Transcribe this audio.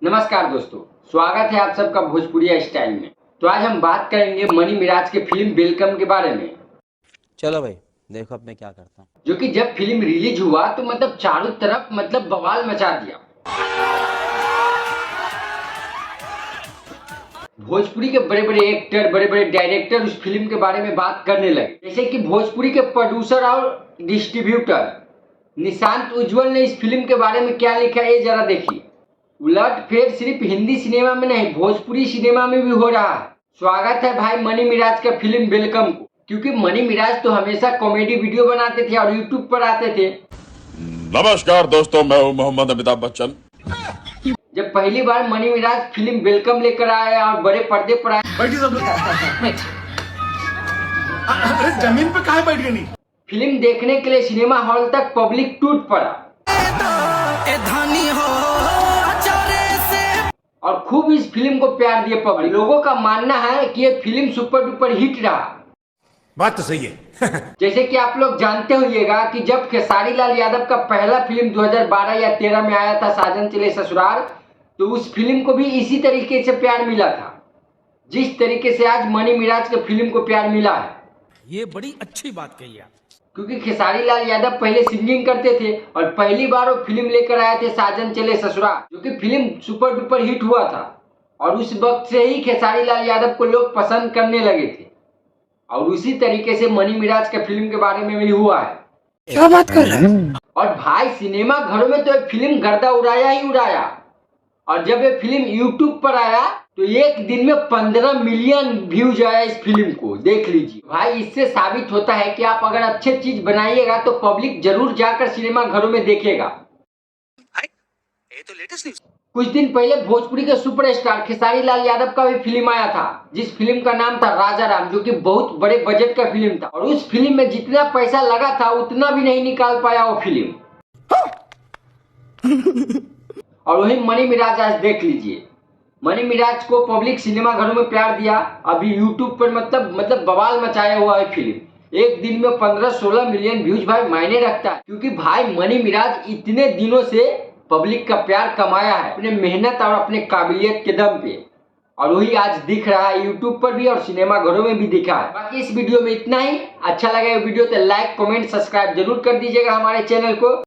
नमस्कार दोस्तों, स्वागत है आप सबका भोजपुरिया स्टाइल में। तो आज हम बात करेंगे मनी मिराज के फिल्म वेलकम के बारे में। चलो भाई देखो अब मैं क्या करता हूँ। जो कि जब फिल्म रिलीज हुआ तो चारों तरफ बवाल मचा दिया। भोजपुरी के बड़े बड़े एक्टर, बड़े बड़े डायरेक्टर उस फिल्म के बारे में बात करने लगे। जैसे कि भोजपुरी के प्रोड्यूसर और डिस्ट्रीब्यूटर निशांत उज्ज्वल ने इस फिल्म के बारे में क्या लिखा है, ये जरा देखिए। उलट फेर सिर्फ हिंदी सिनेमा में नहीं, भोजपुरी सिनेमा में भी हो रहा है। स्वागत है भाई मनी मिराज का फिल्म वेलकम को, क्योंकि मनी मिराज तो हमेशा कॉमेडी वीडियो बनाते थे और यूट्यूब पर आते थे। नमस्कार दोस्तों, मैं हूं मोहम्मद अमिताभ बच्चन। जब पहली बार मनी मिराज फिल्म वेलकम लेकर आया और बड़े पर्दे पर आया, जमीन पे कहाँ बैठ गई? फिल्म देखने के लिए सिनेमा हॉल तक पब्लिक टूट पड़ा और खूब इस फिल्म को प्यार दिए पब्लिक। लोगों का मानना है कि ये फिल्म सुपर डुपर हिट रहा। बात तो सही है। जैसे कि आप लोग जानते होइएगा कि जब खेसारी लाल यादव का पहला फिल्म 2012 या 13 में आया था, साजन चले ससुराल, तो उस फिल्म को भी इसी तरीके से प्यार मिला था जिस तरीके से आज मनी मिराज के फिल्म को प्यार मिला है। ये बड़ी अच्छी बात कही आप। क्योंकि खेसारी लाल यादव पहले सिंगिंग करते थे और पहली बार वो फिल्म लेकर आए थे साजन चले ससुराल, जो कि फिल्म सुपर डुपर हिट हुआ था। और उस वक्त से ही खेसारी लाल यादव को लोग पसंद करने लगे थे और उसी तरीके से मनी मिराज के फिल्म के बारे में भी हुआ है। क्या बात कर रहे हैं? और भाई सिनेमा घरों में तो ये फिल्म गर्दा उड़ाया ही उड़ाया, और जब ये फिल्म यूट्यूब पर आया तो एक दिन में 15 मिलियन व्यूज आया इस फिल्म को। देख लीजिए भाई, इससे साबित होता है कि आप अगर अच्छे चीज बनाइएगा तो पब्लिक जरूर जाकर सिनेमा घरों में देखेगा। ये तो लेटेस्ट न्यूज़। कुछ दिन पहले भोजपुरी के सुपरस्टार खेसारी लाल यादव का भी फिल्म आया था, जिस फिल्म का नाम था राजा राम, जो कि बहुत बड़े बजट का फिल्म था। और उस फिल्म में जितना पैसा लगा था उतना भी नहीं निकाल पाया वो फिल्म। और वही मनी मिराज आज देख लीजिए। मनी मिराज को पब्लिक सिनेमा घरों में प्यार दिया, अभी यूट्यूब पर बवाल मचाया हुआ है फिल्म। एक दिन में 15-16 मिलियन व्यूज भाई मायने रखता है, क्योंकि भाई मनी मिराज इतने दिनों से पब्लिक का प्यार कमाया है अपने मेहनत और अपने काबिलियत के दम पे, और वही आज दिख रहा है यूट्यूब पर भी और सिनेमा घरों में भी दिखा है। बाकी इस वीडियो में इतना ही। अच्छा लगा ये वीडियो तो लाइक, कमेंट, सब्सक्राइब जरूर कर दीजिएगा हमारे चैनल को।